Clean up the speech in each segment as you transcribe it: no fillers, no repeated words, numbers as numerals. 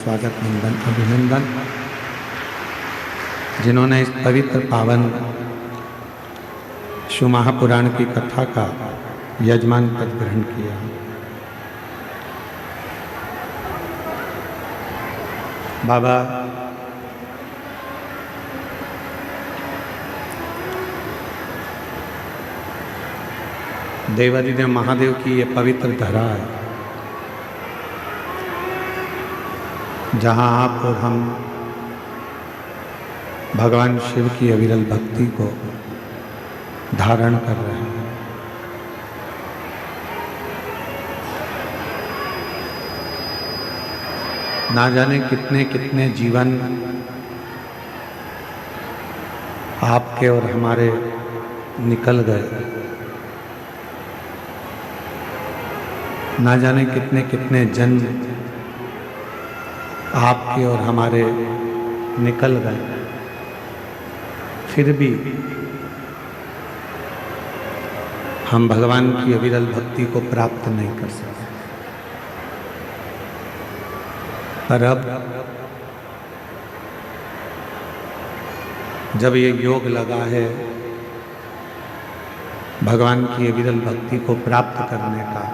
स्वागत वंदन अभिनंदन। जिन्होंने इस पवित्र पावन शिव महापुराण की कथा का यजमान पद ग्रहण किया। बाबा देवादिदेव महादेव की ये पवित्र धरा है, जहाँ आप और हम भगवान शिव की अविरल भक्ति को धारण कर रहे हैं। ना जाने कितने कितने जीवन आपके और हमारे निकल गए, ना जाने कितने कितने जन्म आपके और हमारे निकल गए, फिर भी हम भगवान की अविरल भक्ति को प्राप्त नहीं कर सकते। पर अब जब ये योग लगा है भगवान की अविरल भक्ति को प्राप्त करने का,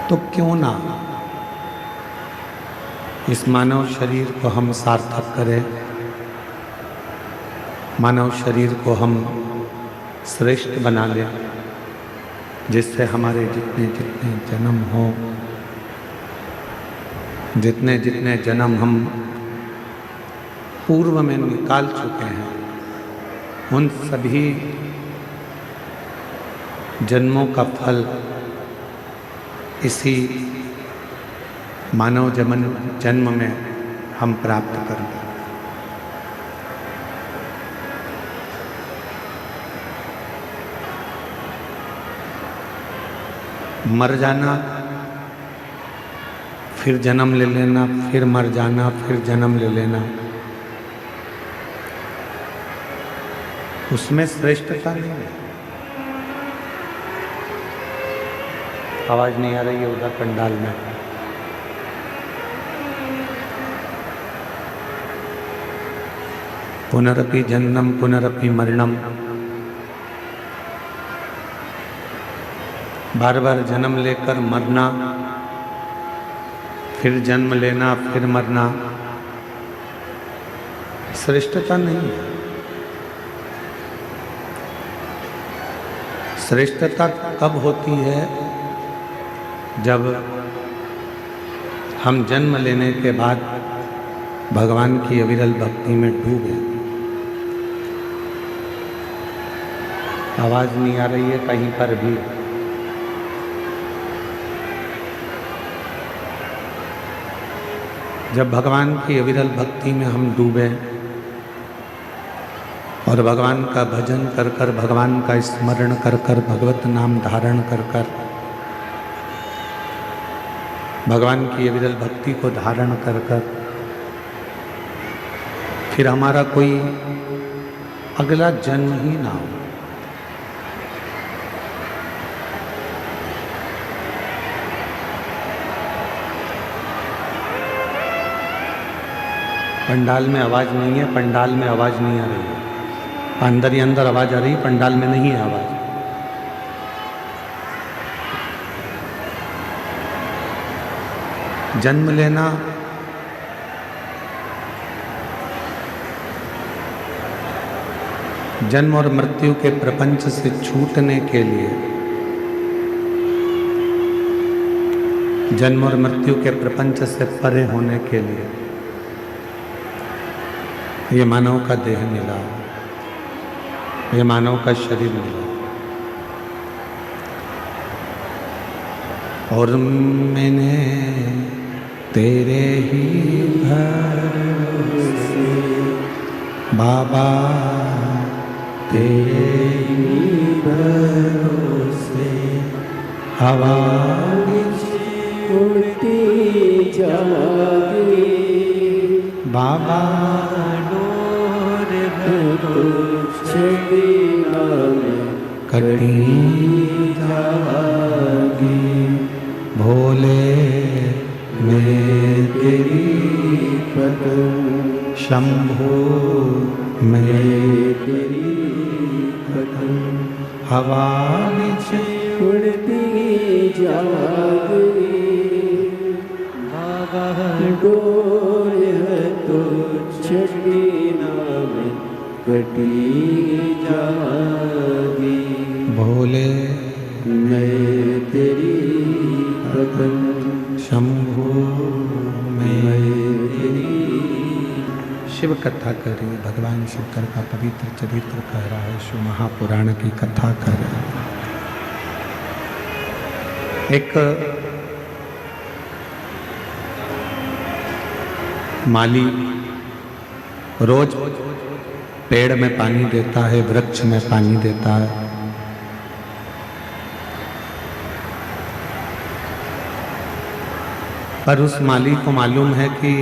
तो क्यों ना इस मानव शरीर को हम सार्थक करें, मानव शरीर को हम श्रेष्ठ बना लें, जिससे हमारे जितने जितने जन्म हो, जितने जितने जन्म हम पूर्व में निकाल चुके हैं, उन सभी जन्मों का फल इसी मानव जन्म में हम प्राप्त करें। मर जाना, फिर जन्म ले लेना, फिर मर जाना, फिर जन्म ले लेना, उसमें श्रेष्ठता नहीं है। आवाज नहीं आ रही है उधर पंडाल में। पुनरपि जन्मम पुनरपि मरणम, बार बार जन्म लेकर मरना, फिर जन्म लेना, फिर मरना, श्रेष्ठता नहीं है। श्रेष्ठता कब होती है? जब हम जन्म लेने के बाद भगवान की अविरल भक्ति में डूबे। आवाज नहीं आ रही है कहीं पर भी। जब भगवान की अविरल भक्ति में हम डूबे और भगवान का भजन कर कर, भगवान का स्मरण कर कर, भगवत नाम धारण कर कर, भगवान की अविरल भक्ति को धारण कर कर, फिर हमारा कोई अगला जन्म ही ना हो, पंडाल में आवाज नहीं है, पंडाल में आवाज नहीं आ रही है। अंदर ही अंदर आवाज आ रही है, पंडाल में नहीं है आवाज। जन्म लेना जन्म और मृत्यु के प्रपंच से छूटने के लिए, जन्म और मृत्यु के प्रपंच से परे होने के लिए ये मानव का देह मिला, ये मानव का शरीर मिला। और मैंने तेरे ही भरोसे बाबा, तेरे ही भरोसे हवा उड़ती जागी बाबा, डोर कटी जागी भोले तेरी पतंग, शंभो मैं तेरी पतंग, हवा बीच उड़ती जागी, डोर है तो छठी नाम कटी जागी। भोले मैं तेरी पतंग, शंभो मैं तेरी। शिव कथा करें। भगवान शंकर का पवित्र चरित्र कह रहा है, शिव महापुराण की कथा कर रहा है। एक माली रोज पेड़ में पानी देता है, वृक्ष में पानी देता है। पर उस माली को मालूम है कि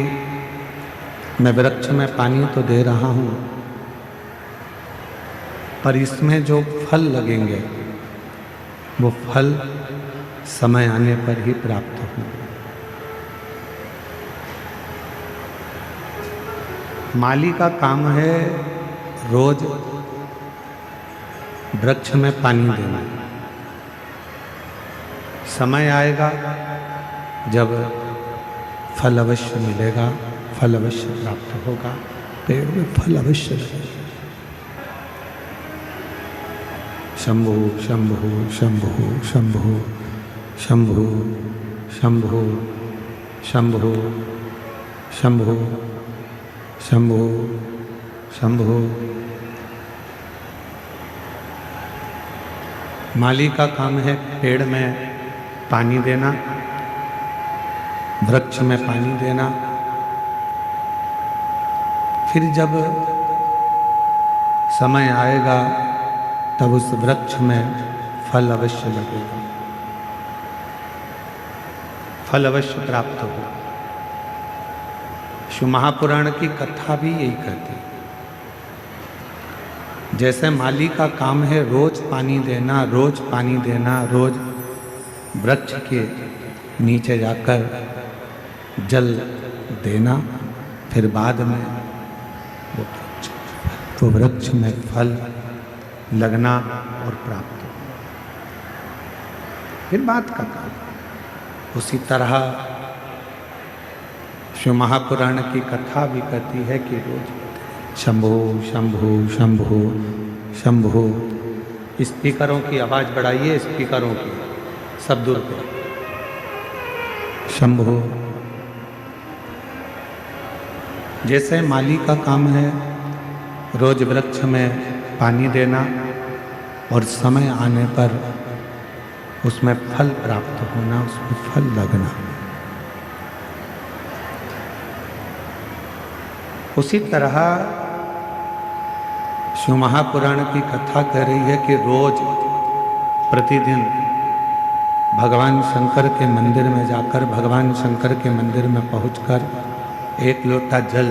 मैं वृक्ष में पानी तो दे रहा हूं, पर इसमें जो फल लगेंगे वो फल समय आने पर ही प्राप्त होंगे। माली का काम है रोज वृक्ष में पानी देना। समय आएगा जब फल अवश्य मिलेगा, फल अवश्य प्राप्त होगा, पेड़ में फल अवश्य लगेगा। शंभो शंभो शंभो शंभो शंभो शंभो शंभो शंभो शंभो शंभो। माली का काम है पेड़ में पानी देना, वृक्ष में पानी देना। फिर जब समय आएगा तब उस वृक्ष में फल अवश्य लगेगा, फल अवश्य प्राप्त होगा। शिव महापुराण की कथा भी यही कहती है। जैसे माली का काम है रोज पानी देना, रोज पानी देना, रोज वृक्ष के नीचे जाकर जल देना, फिर बाद में वो वृक्ष में फल लगना और प्राप्त हो, फिर बात का काम। उसी तरह शिव महापुराण की कथा भी कहती है कि रोज शंभो शंभो शंभो शंभो। स्पीकरों की आवाज़ बढ़ाइए, स्पीकरों की सब दूर पे। शंभो। जैसे माली का काम है रोज वृक्ष में पानी देना और समय आने पर उसमें फल प्राप्त होना, उसमें फल लगना, उसी तरह शिव महापुराण की कथा कह रही है कि रोज प्रतिदिन भगवान शंकर के मंदिर में जाकर, भगवान शंकर के मंदिर में पहुंचकर एक लोटा जल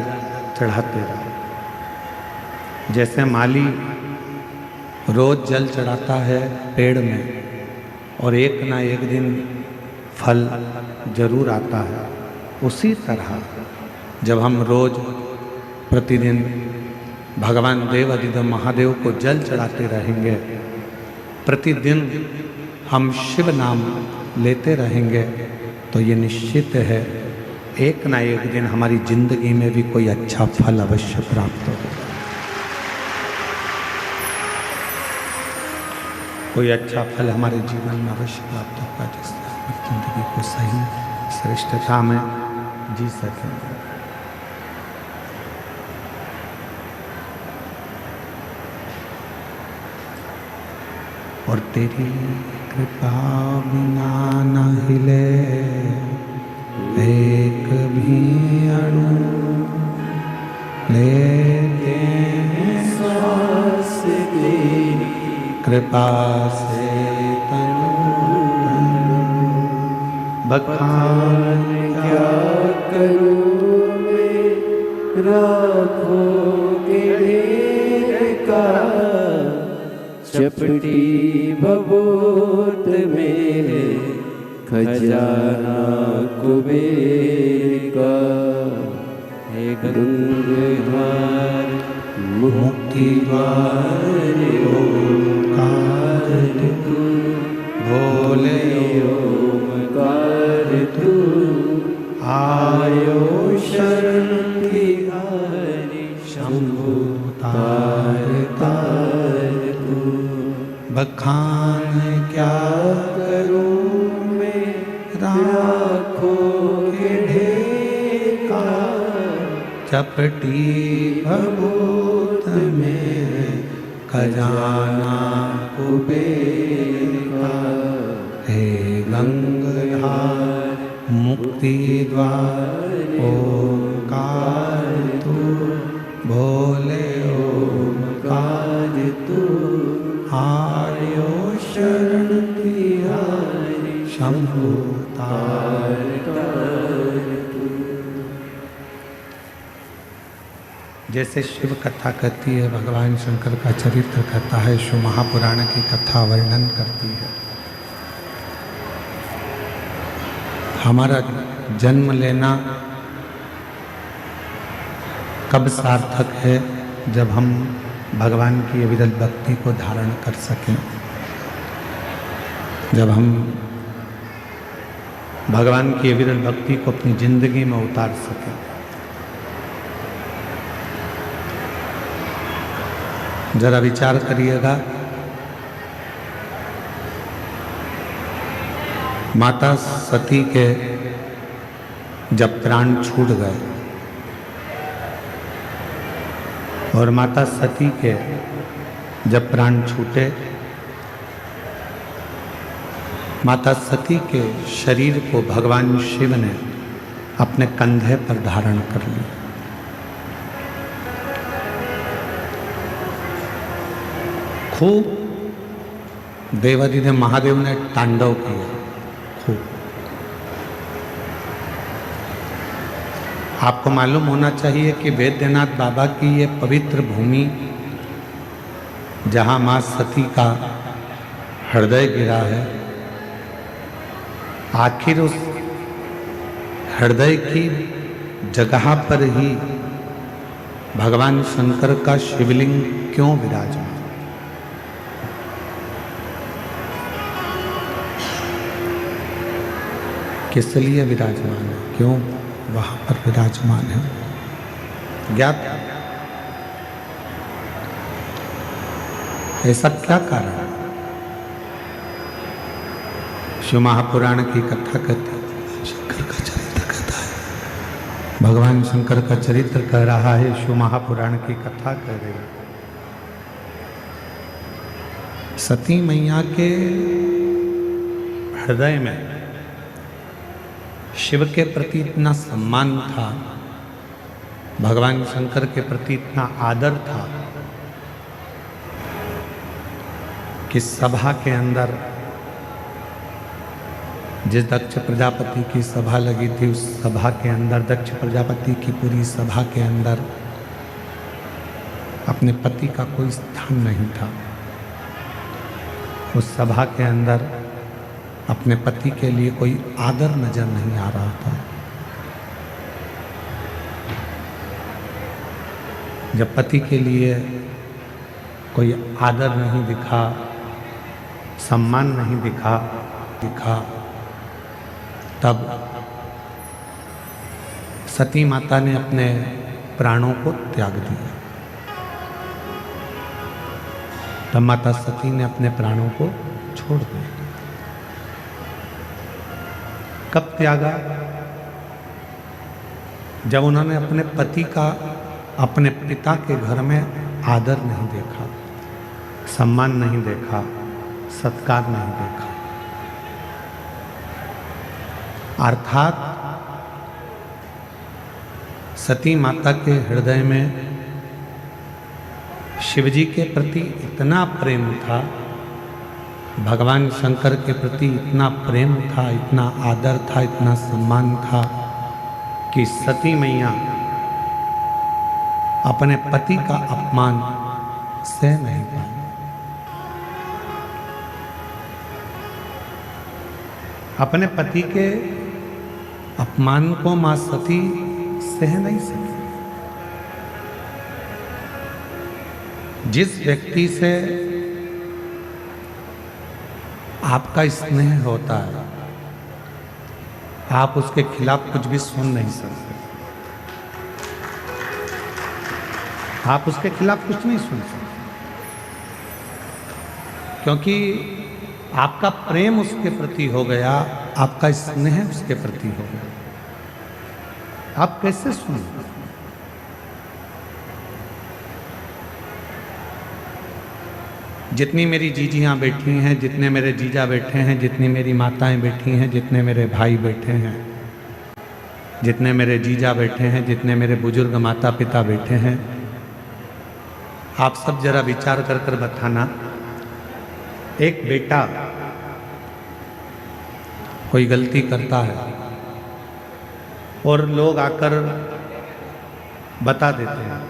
चढ़ाते रहो। जैसे माली रोज जल चढ़ाता है पेड़ में और एक ना एक दिन फल जरूर आता है, उसी तरह जब हम रोज प्रतिदिन भगवान देव अधिदेव महादेव को जल चढ़ाते रहेंगे, प्रतिदिन हम शिव नाम लेते रहेंगे, तो ये निश्चित है एक ना एक दिन हमारी जिंदगी में भी कोई अच्छा फल अवश्य प्राप्त होगा, कोई अच्छा फल हमारे जीवन में अवश्य प्राप्त होगा, जिससे हम जिंदगी को सही श्रेष्ठता में जी सकेंगे। और तेरी कृपा बिना न हिले एक भी अणु, लेते हैं सांस तेरी कृपा से तनु बखान क्या करूं मैं राखोगे ढेर का, चपटी बबूत में खजाना कुबेर का। बखान क्या करूं मैं राखों के ढेर का, चपटी भभूत में खजाना कुबेर का। हे गंगाधार मुक्ति द्वार ओंकार तू, भोले ओंकार तू आर्यो शरण तिहारी शंभु तार। जैसे शिव कथा कहती है, भगवान शंकर का चरित्र कहता है, शिव महापुराण की कथा वर्णन करती है। हमारा जन्म लेना कब सार्थक है? जब हम भगवान की अविरल भक्ति को धारण कर सकें, जब हम भगवान की अविरल भक्ति को अपनी जिंदगी में उतार सकें। जरा विचार करिएगा, माता सती के जब प्राण छूट गए और माता सती के जब प्राण छूटे, माता सती के शरीर को भगवान शिव ने अपने कंधे पर धारण कर लिया। खूब देवाधिदेव महादेव ने तांडव किया, खूब। आपको मालूम होना चाहिए कि वैद्यनाथ बाबा की ये पवित्र भूमि, जहाँ माँ सती का हृदय गिरा है, आखिर उस हृदय की जगह पर ही भगवान शंकर का शिवलिंग क्यों विराजमान? किस लिए विराजमान है? क्यों वहां पर विराजमान है? ज्ञात ऐसा क्या कारण है? शिव महापुराण की कथा कहती है, शंकर का चरित्र कहता है, भगवान शंकर का चरित्र कह रहा है, शिव महापुराण की कथा कह रही है। सती मैया के हृदय में शिव के प्रति इतना सम्मान था, भगवान शंकर के प्रति इतना आदर था कि सभा के अंदर, जिस दक्ष प्रजापति की सभा लगी थी, उस सभा के अंदर, दक्ष प्रजापति की पूरी सभा के अंदर अपने पति का कोई स्थान नहीं था। उस सभा के अंदर अपने पति के लिए कोई आदर नजर नहीं आ रहा था। जब पति के लिए कोई आदर नहीं दिखा, सम्मान नहीं दिखा, तब सती माता ने अपने प्राणों को त्याग दिया। तब माता सती ने अपने प्राणों को छोड़ दिया। कब त्यागा? जब उन्होंने अपने पति का अपने पिता के घर में आदर नहीं देखा, सम्मान नहीं देखा, सत्कार नहीं देखा। अर्थात सती माता के हृदय में शिवजी के प्रति इतना प्रेम था, भगवान शंकर के प्रति इतना प्रेम था, इतना आदर था, इतना सम्मान था कि सती मैया अपने पति का अपमान सह नहीं पाई। अपने पति के अपमान को मां सती सह नहीं सकी। जिस व्यक्ति से आपका स्नेह होता है, आप उसके खिलाफ कुछ भी सुन नहीं सकते, आप उसके खिलाफ कुछ नहीं सुन सकते। क्योंकि आपका प्रेम उसके प्रति हो गया, आपका स्नेह उसके प्रति हो गया। आप कैसे सुनें? जितनी मेरी जीजियाँ बैठी हैं, जितने मेरे जीजा बैठे हैं, जितनी मेरी माताएं बैठी हैं, जितने मेरे भाई बैठे हैं, जितने मेरे जीजा बैठे हैं, जितने मेरे बुजुर्ग माता पिता बैठे हैं, आप सब जरा विचार कर कर बताना, एक बेटा कोई गलती करता है और लोग आकर बता देते हैं।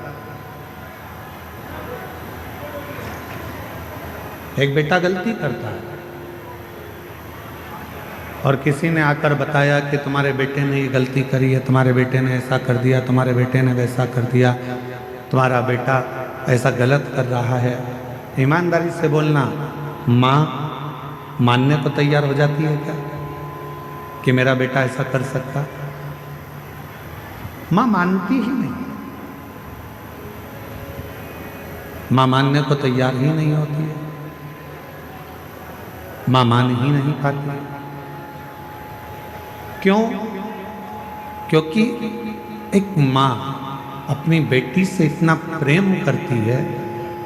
एक बेटा गलती करता है और किसी ने आकर बताया कि तुम्हारे बेटे ने ये गलती करी है, तुम्हारे बेटे ने ऐसा कर दिया, तुम्हारे बेटे ने वैसा कर दिया, तुम्हारा बेटा ऐसा गलत कर रहा है। ईमानदारी से बोलना, माँ मानने को तैयार हो जाती है क्या कि मेरा बेटा ऐसा कर सकता? माँ मानती ही नहीं, माँ मानने को तैयार ही नहीं होती है, माँ मान ही नहीं पाती। क्यों? क्योंकि एक माँ अपनी बेटी से इतना प्रेम करती है,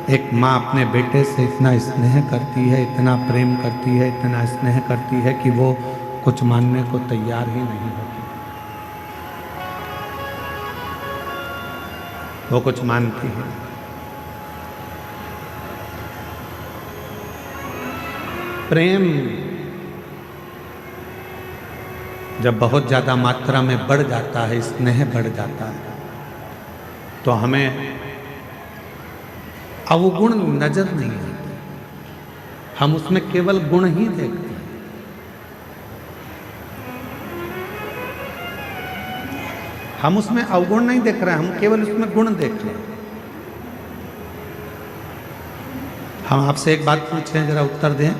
एक माँ अपने बेटे से इतना स्नेह करती है, इतना प्रेम करती है, इतना स्नेह करती है कि वो कुछ मानने को तैयार ही नहीं होती। वो कुछ मानती है। प्रेम जब बहुत ज़्यादा मात्रा में बढ़ जाता है, स्नेह बढ़ जाता है, तो हमें अवगुण नजर नहीं आते, हम उसमें केवल गुण ही देखते हैं। हम उसमें अवगुण नहीं देख रहे हैं, हम केवल उसमें गुण देख रहे हैं। हम आपसे एक बात पूछें, जरा उत्तर दें।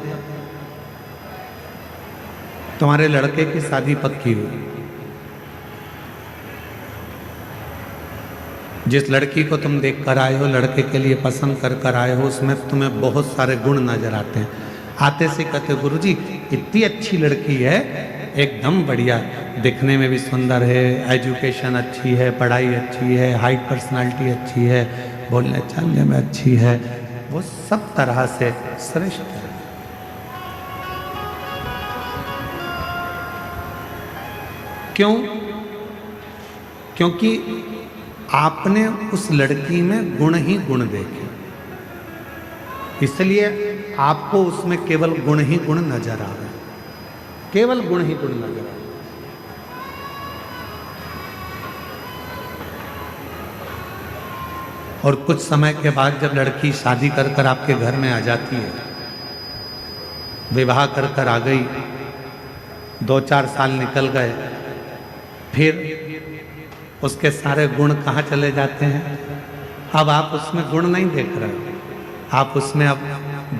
तुम्हारे लड़के की शादी पक्की हुई, जिस लड़की को तुम देख कर आए हो, लड़के के लिए पसंद कर कर आए हो, उसमें तुम्हें बहुत सारे गुण नजर आते हैं। आते से कहते गुरुजी इतनी अच्छी लड़की है, एकदम बढ़िया, दिखने में भी सुंदर है, एजुकेशन अच्छी है, पढ़ाई अच्छी है, हाइट पर्सनालिटी अच्छी है, बोलने चालने में अच्छी है, वो सब तरह से श्रेष्ठ है। क्यों? क्योंकि आपने उस लड़की में गुण ही गुण देखे, इसलिए आपको उसमें केवल गुण ही गुण नजर आ रहे हैं, केवल गुण ही गुण नजर आ रहे हैं। और कुछ समय के बाद जब लड़की शादी कर कर आपके घर में आ जाती है, विवाह कर कर आ गई, 2-4 साल निकल गए, फिर उसके सारे गुण कहाँ चले जाते हैं? अब आप उसमें गुण नहीं देख रहे, आप उसमें अब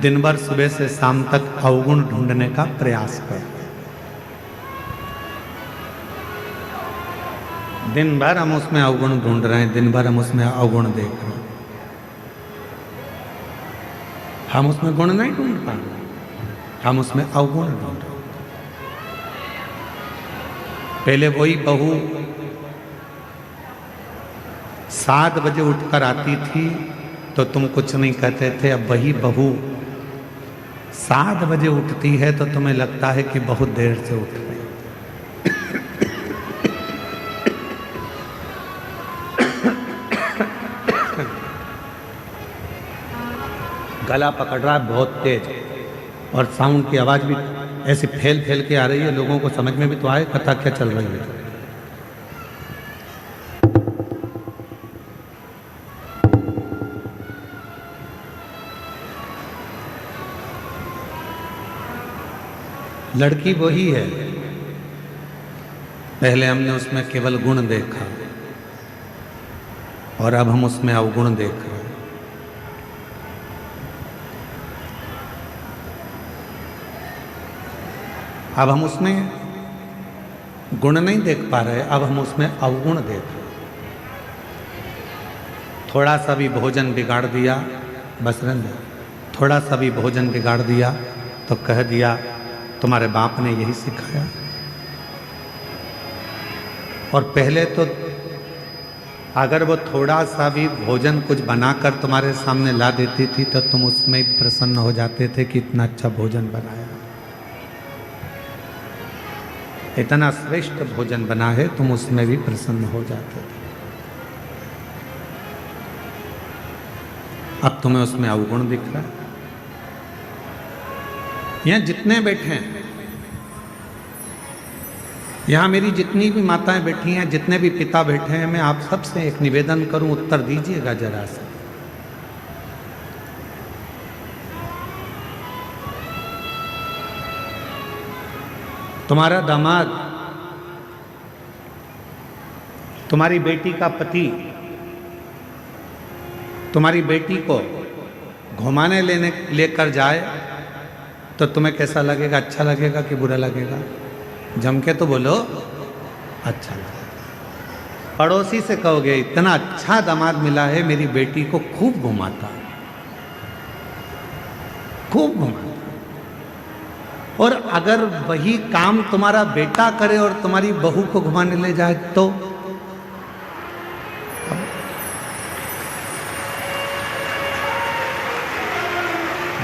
दिन भर सुबह से शाम तक अवगुण ढूंढने का प्रयास कर। दिन भर हम उसमें अवगुण ढूंढ रहे हैं, दिन भर हम उसमें अवगुण देख रहे हैं, हम उसमें गुण नहीं ढूंढ पा रहे, हम उसमें अवगुण ढूंढ रहे। पहले वही बहू 7 बजे उठकर आती थी तो तुम कुछ नहीं कहते थे, अब वही बहू 7 बजे उठती है तो तुम्हें लगता है कि बहुत देर से उठ रही। गला पकड़ रहा है बहुत तेज, और साउंड की आवाज़ भी ऐसे फैल फैल के आ रही है, लोगों को समझ में भी तो आए कथा क्या चल रही है। लड़की वही है, पहले हमने उसमें केवल गुण देखा और अब हम उसमें अवगुण देख रहे हैं। अब हम उसमें गुण नहीं देख पा रहे, अब हम उसमें अवगुण देख रहे। थोड़ा सा भी भोजन बिगाड़ दिया, बस रहने, थोड़ा सा भी भोजन बिगाड़ दिया तो कह दिया तुम्हारे बाप ने यही सिखाया। और पहले तो अगर वो थोड़ा सा भी भोजन कुछ बनाकर तुम्हारे सामने ला देती थी तो तुम उसमें प्रसन्न हो जाते थे कि इतना अच्छा भोजन बनाया, इतना श्रेष्ठ भोजन बना है, तुम उसमें भी प्रसन्न हो जाते थे। अब तुम्हें उसमें अवगुण दिख रहा है। यहां जितने बैठे हैं, यहां मेरी जितनी भी माताएं बैठी हैं, जितने भी पिता बैठे हैं, मैं आप सबसे एक निवेदन करूं, उत्तर दीजिएगा जरा से। तुम्हारा दामाद, तुम्हारी बेटी का पति तुम्हारी बेटी को घुमाने लेकर जाए तो तुम्हें कैसा लगेगा? अच्छा लगेगा कि बुरा लगेगा? जम के तो बोलो, अच्छा लगेगा। पड़ोसी से कहोगे इतना अच्छा दामाद मिला है, मेरी बेटी को खूब घुमाता, खूब घुमाता। और अगर वही काम तुम्हारा बेटा करे और तुम्हारी बहू को घुमाने ले जाए तो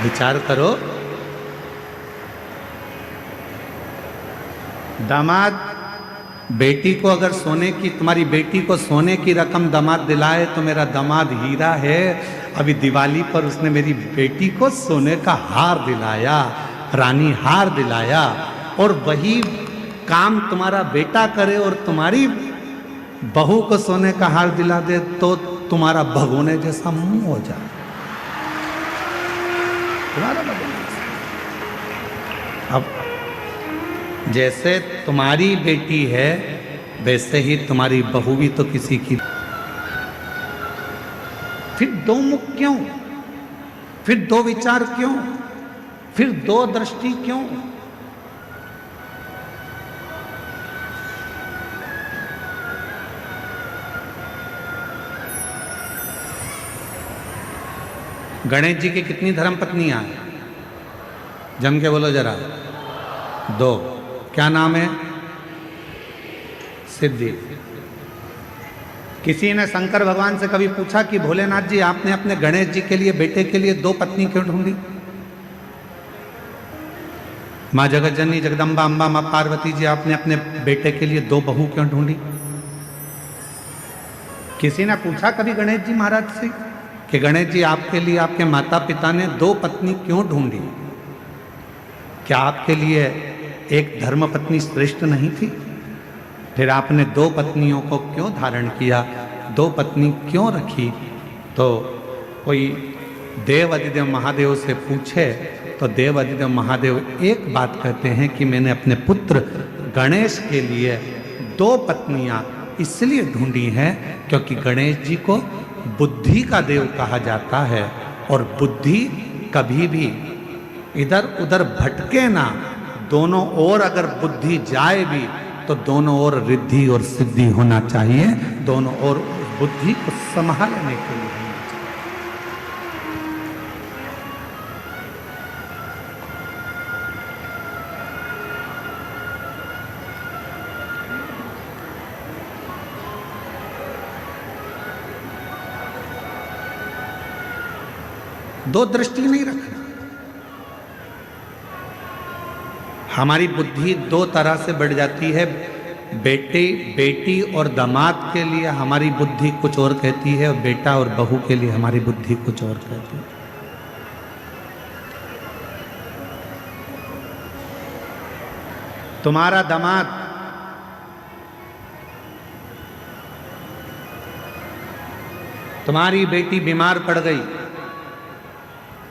विचार करो। दामाद बेटी को अगर सोने की, तुम्हारी बेटी को सोने की रकम दामाद दिलाए तो मेरा दामाद हीरा है। अभी दिवाली पर उसने मेरी बेटी को सोने का हार दिलाया, रानी हार दिलाया। और वही काम तुम्हारा बेटा करे और तुम्हारी बहू को सोने का हार दिला दे तो तुम्हारा भगोने जैसा मुंह हो जाए, तुम्हारा भगोने जैसा। अब जैसे तुम्हारी बेटी है वैसे ही तुम्हारी बहू भी तो किसी की। फिर दो मुख क्यों? फिर दो विचार क्यों? फिर दो दृष्टि क्यों? गणेश जी की कितनी धर्म पत्नियां हैं? जम के बोलो जरा। दो। क्या नाम है? सिद्धि। किसी ने शंकर भगवान से कभी पूछा कि भोलेनाथ जी आपने अपने गणेश जी के लिए, बेटे के लिए दो पत्नी क्यों ढूंढी? माँ जगत जननी जगदम्बा अम्बा माँ पार्वती जी आपने अपने बेटे के लिए दो बहू क्यों ढूंढी? किसी ने पूछा कभी गणेश जी महाराज से कि गणेश जी आपके लिए आपके माता पिता ने दो पत्नी क्यों ढूंढी? क्या आपके लिए एक धर्म पत्नी श्रेष्ठ नहीं थी? फिर आपने दो पत्नियों को क्यों धारण किया, दो पत्नी क्यों रखी? तो कोई देव अधिदेव महादेव से पूछे तो देव अधिदेव महादेव एक बात कहते हैं कि मैंने अपने पुत्र गणेश के लिए दो पत्नियां इसलिए ढूंढी हैं क्योंकि गणेश जी को बुद्धि का देव कहा जाता है और बुद्धि कभी भी इधर उधर भटके ना। दोनों ओर अगर बुद्धि जाए भी तो दोनों ओर रिद्धि और सिद्धि होना चाहिए, दोनों ओर बुद्धि को संभालने के लिए होना चाहिए। दो दृष्टि नहीं रखना। हमारी बुद्धि दो तरह से बढ़ जाती है। बेटी और दामाद के लिए हमारी बुद्धि कुछ और कहती है और बेटा और बहू के लिए हमारी बुद्धि कुछ और कहती है। तुम्हारा दामाद तुम्हारी बेटी बीमार पड़ गई,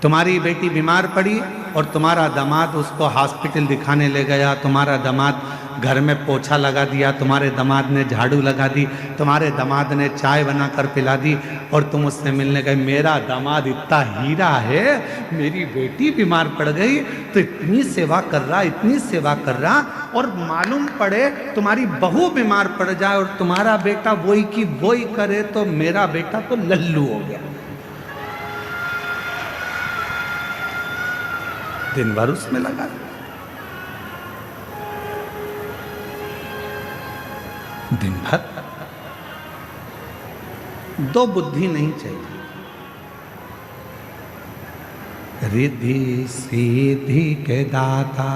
तुम्हारी बेटी बीमार पड़ी और तुम्हारा दामाद उसको हॉस्पिटल दिखाने ले गया। तुम्हारा दामाद घर में पोछा लगा दिया, तुम्हारे दामाद ने झाड़ू लगा दी, तुम्हारे दामाद ने चाय बनाकर पिला दी और तुम उससे मिलने गए। मेरा दामाद इतना हीरा है, मेरी बेटी बीमार पड़ गई तो इतनी सेवा कर रहा, इतनी सेवा कर रहा, और मालूम पड़े तुम्हारी बहू बीमार पड़ जाए और तुम्हारा बेटा वही की वही करे तो मेरा बेटा तो लल्लू हो गया। दिन भर उसमें लगा। दिन भर। दो बुद्धि नहीं चाहिए। रिद्धि सीधी के दाता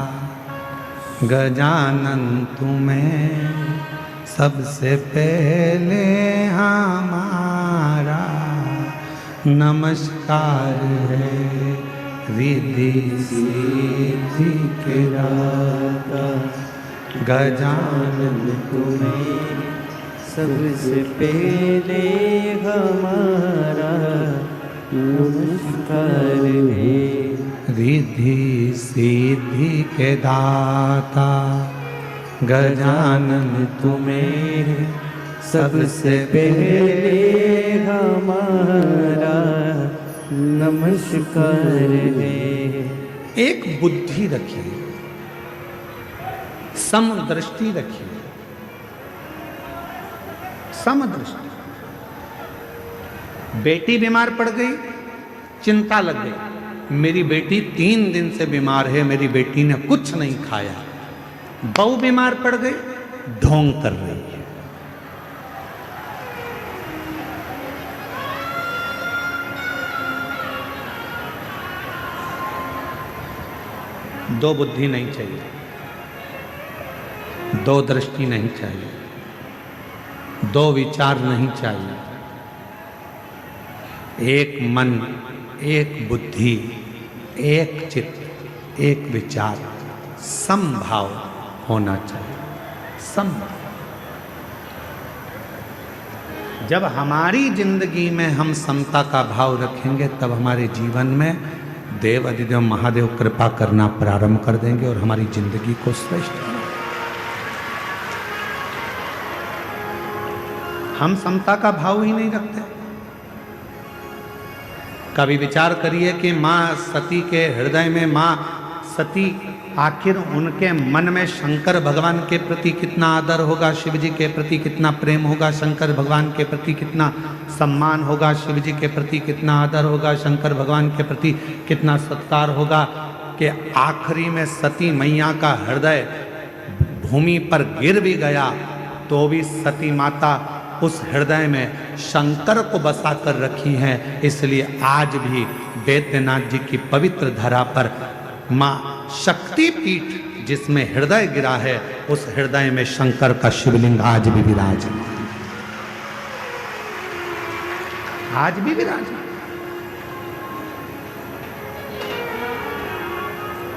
गजानन तुम्हें सबसे पहले हमारा नमस्कार है। रिद्धि सीधी के दाता गजानन तुम्हें सबसे पहले हमारा नमस्कार है। रिद्धि सिद्धि के दाता गजानन तुम्हें सबसे पहले हमारा नमस्कार है। एक बुद्धि रखिए, समदृष्टि रखिए, समदृष्टि। बेटी बीमार पड़ गई, चिंता लग गई, मेरी बेटी 3 दिन से बीमार है, मेरी बेटी ने कुछ नहीं खाया। बहू बीमार पड़ गई, ढोंग कर रही है। दो बुद्धि नहीं चाहिए, दो दृष्टि नहीं चाहिए, दो विचार नहीं चाहिए। एक मन, एक बुद्धि, एक चित्त, एक विचार, समभाव होना चाहिए। समभाव। जब हमारी जिंदगी में हम समता का भाव रखेंगे, तब हमारे जीवन में देव अधिदेव महादेव कृपा करना प्रारंभ कर देंगे और हमारी जिंदगी को श्रेष्ठ बनाएंगे। हम समता का भाव ही नहीं रखते। कभी विचार करिए कि माँ सती के हृदय में, माँ सती आखिर उनके मन में शंकर भगवान के प्रति कितना आदर होगा, शिव जी के प्रति कितना प्रेम होगा, शंकर भगवान के प्रति कितना सम्मान होगा, शिव जी के प्रति कितना आदर होगा, शंकर भगवान के प्रति कितना सत्कार होगा, कि आखिरी में सती मैया का हृदय भूमि पर गिर भी गया तो भी सती माता उस हृदय में शंकर को बसा कर रखी हैं। इसलिए आज भी बैद्यनाथ जी की पवित्र धरा पर माँ शक्ति पीठ जिसमें हृदय गिरा है, उस हृदय में शंकर का शिवलिंग आज भी विराजमान, आज भी विराजमान।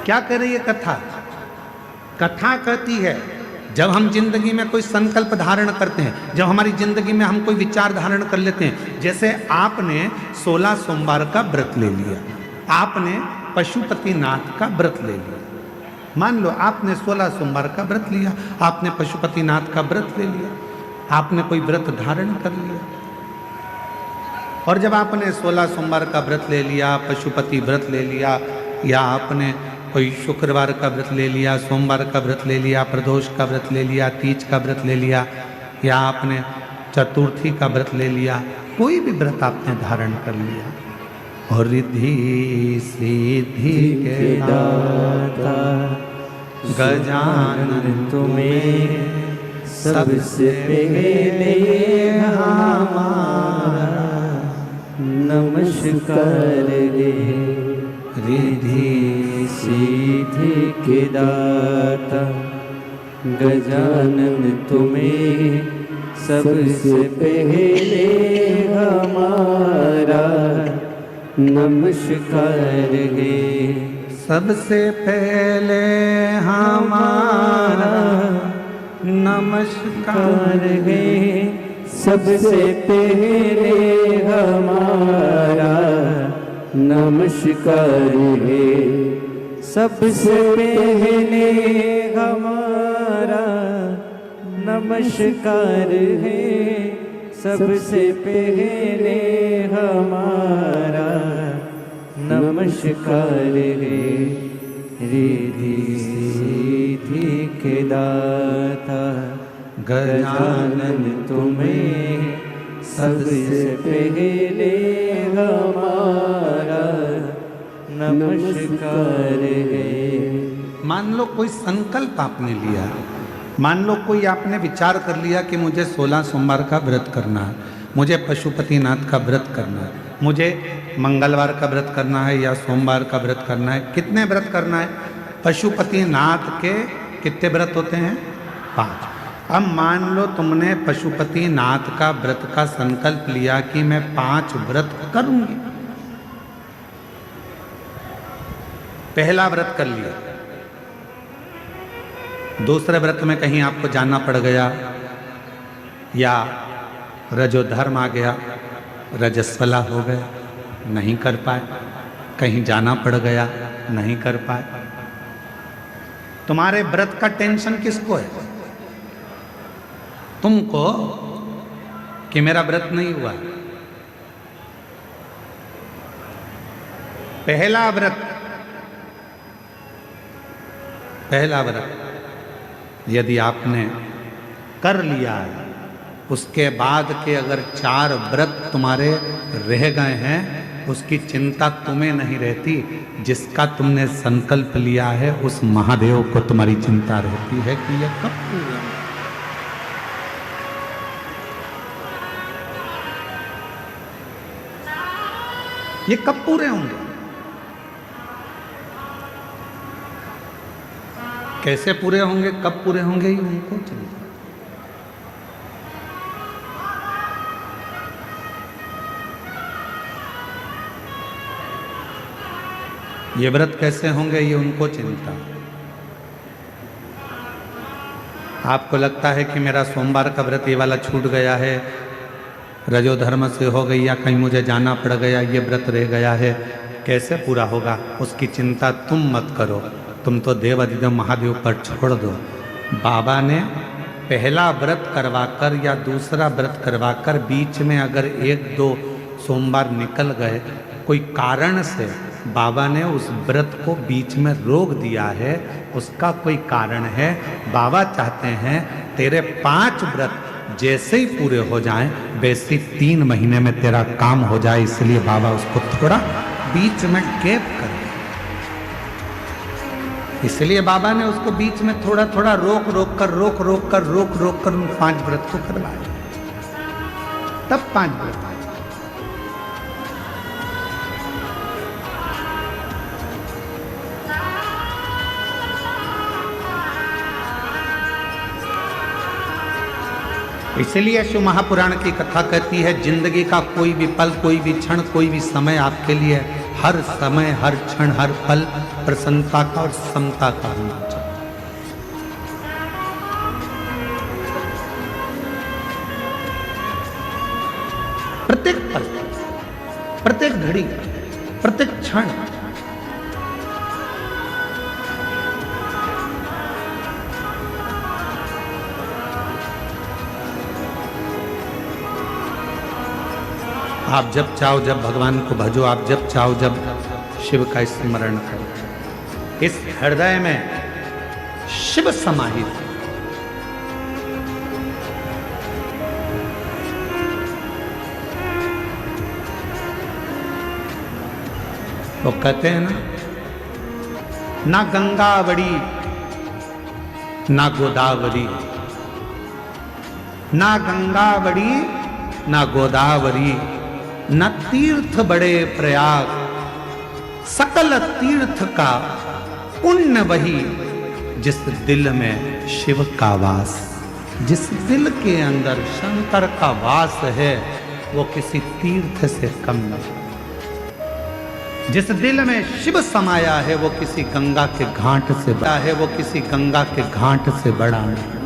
क्या कह रही है कथा? कथा कहती है जब हम जिंदगी में कोई संकल्प धारण करते हैं, जब हमारी जिंदगी में हम कोई विचार धारण कर लेते हैं, जैसे आपने 16 सोमवार का व्रत ले लिया, आपने पशुपतिनाथ का व्रत ले लिया। मान लो आपने 16 सोमवार का व्रत लिया, आपने पशुपतिनाथ का व्रत ले लिया, आपने कोई व्रत धारण कर लिया। और जब आपने 16 सोमवार का व्रत ले लिया, पशुपति व्रत ले लिया, या आपने कोई शुक्रवार का व्रत ले लिया, सोमवार का व्रत ले लिया, प्रदोष का व्रत ले लिया, तीज का व्रत ले लिया, या आपने चतुर्थी का व्रत ले लिया, कोई भी व्रत आपने धारण कर लिया, और रिद्धि सिद्धि के दाता गजानन तुम्हें सबसे पहले हमारा नमस्कार है। रिद्धि सिद्धि के दाता गजानन तुम्हें सबसे पहले हमारा नमस्कार है। सबसे पहले हमारा नमस्कार है। सबसे पहले हमारा नमस्कार है। सबसे पहले हमारा नमस्कार है। सबसे पहले हमारा नमस्कार है। रिद्धि सिद्धि के दाता गजानन तुम्हें सबसे पहले हमारा नमस्कार है। मान लो कोई संकल्प आपने लिया, मान लो कोई आपने विचार कर लिया कि मुझे 16 सोमवार का व्रत करना है, मुझे पशुपतिनाथ का व्रत करना है, मुझे मंगलवार का व्रत करना है या सोमवार का व्रत करना है। कितने व्रत करना है? पशुपतिनाथ के कितने व्रत होते हैं? 5। अब मान लो तुमने पशुपतिनाथ का व्रत का संकल्प लिया कि मैं 5 व्रत करूंगी। पहला व्रत कर लिया, दूसरे व्रत में कहीं आपको जाना पड़ गया या रजोधर्म आ गया, रजस्वला हो गए, नहीं कर पाए, कहीं जाना पड़ गया, नहीं कर पाए। तुम्हारे व्रत का टेंशन किसको है? तुमको कि मेरा व्रत नहीं हुआ। पहला व्रत यदि आपने कर लिया है, उसके बाद के अगर 4 व्रत तुम्हारे रह गए हैं, उसकी चिंता तुम्हें नहीं रहती। जिसका तुमने संकल्प लिया है उस महादेव को तुम्हारी चिंता रहती है कि यह कब पूरा। ये कब पूरे होंगे? कैसे पूरे होंगे, कब पूरे होंगे, ये उनको चाहिए। ये व्रत कैसे होंगे, ये उनको चिंता। आपको लगता है कि मेरा सोमवार का व्रत ये वाला छूट गया है, रजोधर्म से हो गई, या कहीं मुझे जाना पड़ गया, ये व्रत रह गया है, कैसे पूरा होगा, उसकी चिंता तुम मत करो। तुम तो देव अधिदेव महादेव पर छोड़ दो। बाबा ने पहला व्रत करवाकर या दूसरा व्रत करवाकर बीच में अगर 1-2 सोमवार निकल गए, कोई कारण से बाबा ने उस व्रत को बीच में रोक दिया है, उसका कोई कारण है। बाबा चाहते हैं तेरे 5 व्रत जैसे ही पूरे हो जाएं, वैसे 3 महीने में तेरा काम हो जाए, इसलिए बाबा उसको थोड़ा बीच में गैप कर, इसलिए बाबा ने उसको बीच में थोड़ा थोड़ा रोक रोक कर उन 5 व्रत को करवाया, तब 5 व्रत। इसलिए शिव महापुराण की कथा कहती है, जिंदगी का कोई भी पल, कोई भी क्षण, कोई भी समय आपके लिए हर समय, हर क्षण, हर पल प्रसन्नता का और समता का होना चाहिए। प्रत्येक पल, प्रत्येक घड़ी, प्रत्येक क्षण आप जब चाहो जब भगवान को भजो, आप जब चाहो जब शिव का स्मरण करो। इस हृदय में शिव समाहित। वो कहते हैं ना गंगा बड़ी ना गोदावरी, ना गंगा बड़ी ना गोदावरी, न तीर्थ बड़े प्रयाग, सकल तीर्थ का पुण्य वही, जिस दिल में शिव का वास। जिस दिल के अंदर शंकर का वास है वो किसी तीर्थ से कम नहीं। जिस दिल में शिव समाया है वो किसी गंगा के घाट से बड़ा है, वो किसी गंगा के घाट से बड़ा नहीं।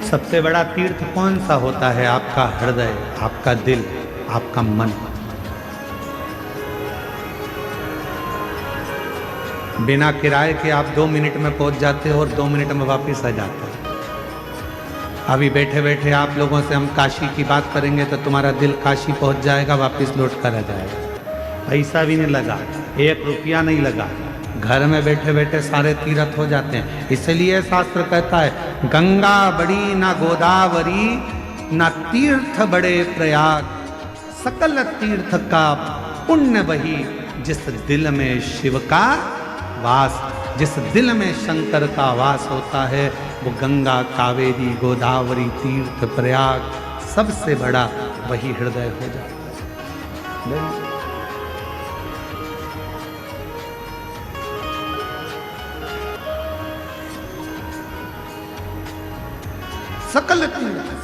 सबसे बड़ा तीर्थ कौन सा होता है? आपका हृदय, आपका दिल, आपका मन। बिना किराए के आप 2 मिनट में पहुंच जाते हो और 2 मिनट में वापस आ जाते हो। अभी बैठे बैठे आप लोगों से हम काशी की बात करेंगे तो तुम्हारा दिल काशी पहुंच जाएगा, वापस लौट कर आ जाएगा। पैसा भी नहीं लगा, 1 रुपया नहीं लगा, घर में बैठे बैठे सारे तीर्थ हो जाते हैं। इसलिए शास्त्र कहता है, गंगा बड़ी ना गोदावरी, ना तीर्थ बड़े प्रयाग, सकल तीर्थ का पुण्य वही, जिस दिल में शिव का वास, जिस दिल में शंकर का वास होता है, वो गंगा, कावेरी, गोदावरी, तीर्थ, प्रयाग सबसे बड़ा वही हृदय हो जाता है। सकल तीर्थ,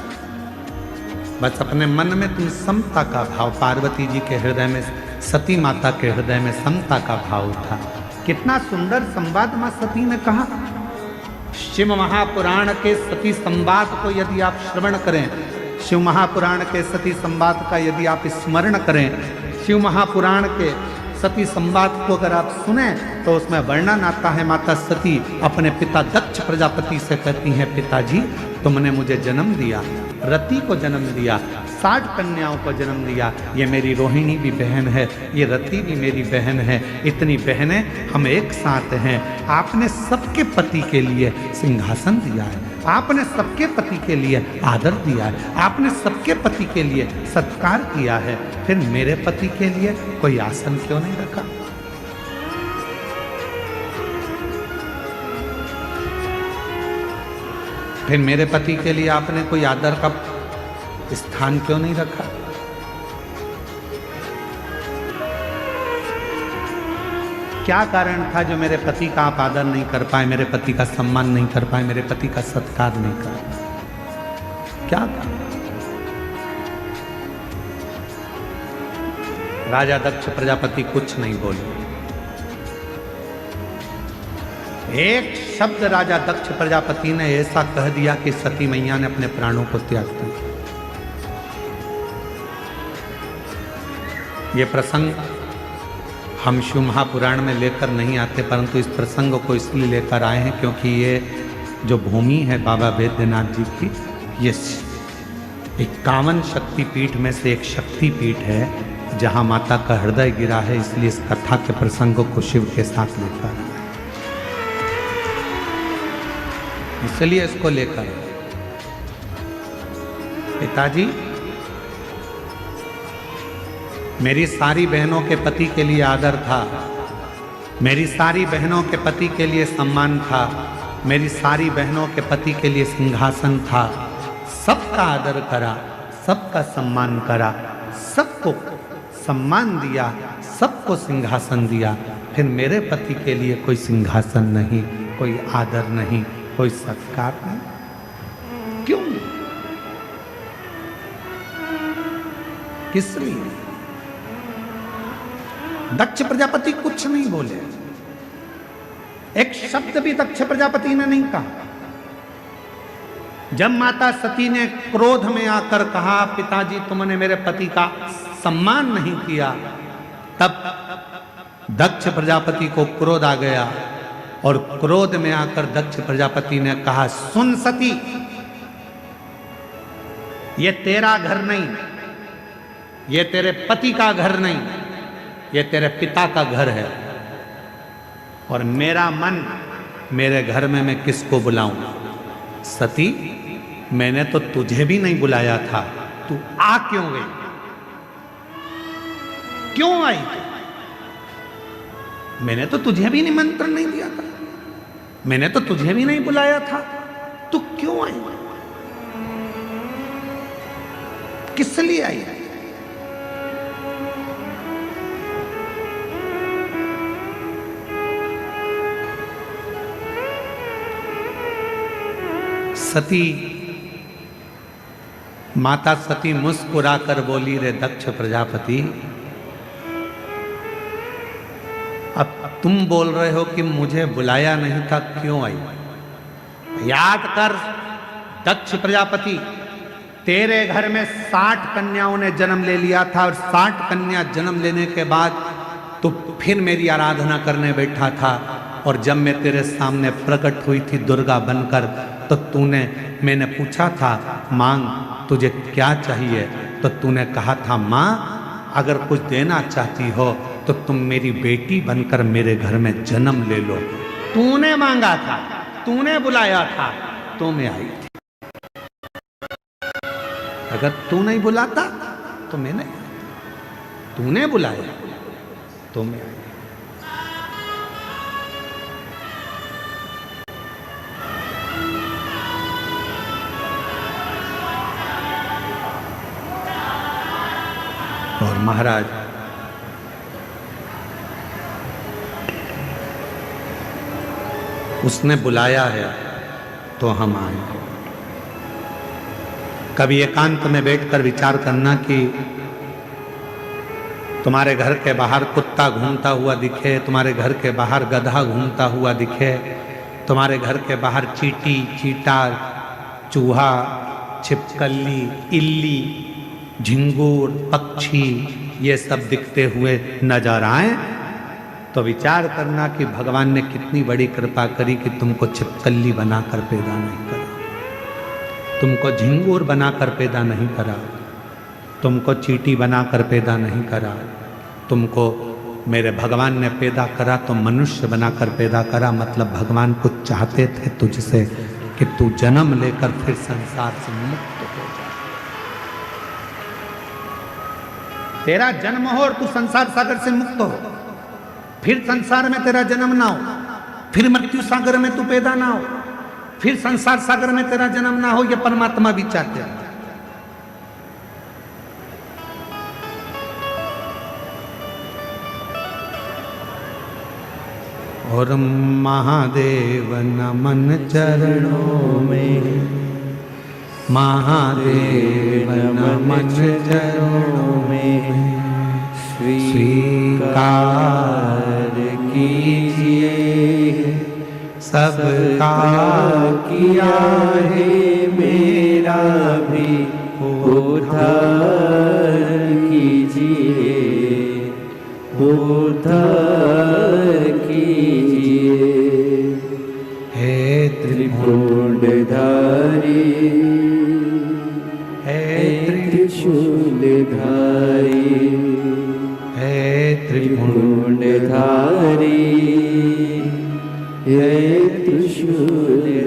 बस अपने मन में तुम समता का भाव, पार्वती जी के हृदय में, सती माता के हृदय में समता का भाव था। कितना सुंदर संवाद मां सती ने कहा। शिव महापुराण के सती संवाद को यदि आप श्रवण करें, शिव महापुराण के सती संवाद का यदि आप स्मरण करें, शिव महापुराण के सती संवाद को अगर आप सुने तो उसमें वर्णन आता है, माता सती अपने पिता दक्ष प्रजापति से कहती हैं, पिताजी तुमने मुझे जन्म दिया, रति को जन्म दिया, 60 कन्याओं को जन्म दिया, ये मेरी रोहिणी भी बहन है, ये रति भी मेरी बहन है, इतनी बहनें हम एक साथ हैं। आपने सबके पति के लिए सिंहासन दिया है, आपने सबके पति के लिए आदर दिया है, आपने सबके पति के लिए सत्कार किया है, फिर मेरे पति के लिए कोई आसन क्यों नहीं रखा? फिर मेरे पति के लिए आपने कोई आदर का स्थान क्यों नहीं रखा? क्या कारण था जो मेरे पति का आप आदर नहीं कर पाए, मेरे पति का सम्मान नहीं कर पाए, मेरे पति का सत्कार नहीं कर पाए? क्या था? राजा दक्ष प्रजापति कुछ नहीं बोले। एक शब्द राजा दक्ष प्रजापति ने ऐसा कह दिया कि सती मैया ने अपने प्राणों को त्याग दिया। ये प्रसंग हम शिव महापुराण में लेकर नहीं आते, परंतु इस प्रसंग को इसलिए लेकर आए हैं क्योंकि ये जो भूमि है बाबा वैद्यनाथ जी की, ये 51 शक्तिपीठ में से एक शक्तिपीठ है जहाँ माता का हृदय गिरा है, इसलिए इस कथा के प्रसंग को शिव के साथ लेकर आए, इसलिए इसको लेकर। पिताजी मेरी सारी बहनों के पति के लिए आदर था, मेरी सारी बहनों के पति के लिए सम्मान था, मेरी सारी बहनों के पति के लिए सिंहासन था, सबका आदर करा, सबका सम्मान करा, सबको सम्मान दिया, सबको सिंहासन दिया, फिर मेरे पति के लिए कोई सिंहासन नहीं, कोई आदर नहीं, कोई सत्कार नहीं। क्यों? किस लिए? दक्ष प्रजापति कुछ नहीं बोले, एक शब्द भी दक्ष प्रजापति ने नहीं कहा। जब माता सती ने क्रोध में आकर कहा, पिताजी तुमने मेरे पति का सम्मान नहीं किया, तब दक्ष प्रजापति को क्रोध आ गया और क्रोध में आकर दक्ष प्रजापति ने कहा, सुन सती, ये तेरा घर नहीं, ये तेरे पति का घर नहीं, ये तेरे पिता का घर है, और मेरा मन मेरे घर में मैं किसको बुलाऊं? सती, मैंने तो तुझे भी नहीं बुलाया था, तू आ क्यों गई? क्यों आई? मैंने तो तुझे भी निमंत्रण नहीं दिया था, मैंने तो तुझे भी नहीं बुलाया था, तू क्यों आई? किस लिए आई? सती, माता सती मुस्कुराकर बोली, रे दक्ष प्रजापति, अब तुम बोल रहे हो कि मुझे बुलाया नहीं था, क्यों आई? याद कर दक्ष प्रजापति, तेरे घर में 60 कन्याओं ने जन्म ले लिया था, और 60 कन्या जन्म लेने के बाद तो फिर मेरी आराधना करने बैठा था, और जब मैं तेरे सामने प्रकट हुई थी दुर्गा बनकर, तो मैंने पूछा था, मांग तुझे क्या चाहिए? तो तूने कहा था, माँ अगर कुछ देना चाहती हो तो तुम मेरी बेटी बनकर मेरे घर में जन्म ले लो। तूने मांगा था, तूने बुलाया था, तो मैं आई थी। अगर तू नहीं बुलाता तो मैं नहीं, तूने बुलाया तो मैं आया। और महाराज उसने बुलाया है तो हम आए। कभी एकांत में बैठकर विचार करना कि तुम्हारे घर के बाहर कुत्ता घूमता हुआ दिखे, तुम्हारे घर के बाहर गधा घूमता हुआ दिखे, तुम्हारे घर के बाहर चींटी, चीटा, चूहा, छिपकली, इल्ली, झिंगूर, पक्षी ये सब दिखते हुए नजर आए, तो विचार करना कि भगवान ने कितनी बड़ी कृपा करी कि तुमको छिपकली बनाकर पैदा नहीं करा, तुमको झिंगूर बनाकर पैदा नहीं करा, तुमको चींटी बनाकर पैदा नहीं करा, तुमको मेरे भगवान ने पैदा करा तो मनुष्य बनाकर पैदा करा। मतलब भगवान कुछ चाहते थे तुझसे कि तू जन्म लेकर फिर संसार से मुक्त हो जा। तेरा जन्म हो और तू संसार सागर से मुक्त हो, फिर संसार में तेरा जन्म ना हो, फिर मृत्यु सागर में तू पैदा ना हो, फिर संसार सागर में तेरा जन्म ना हो, यह परमात्मा भी चाहते हैं। और महादेव नमन चरणों में, महादेव नमन चरणों में स्वीकार कीजिए, सबका किया है मेरा भी उद्धार कीजिए, उद्धार कीजिए। हे त्रिपुंडधारी, हे त्रिशूलधारी, हे त्रिपुंडधारी, हे त्रिशूलधारी,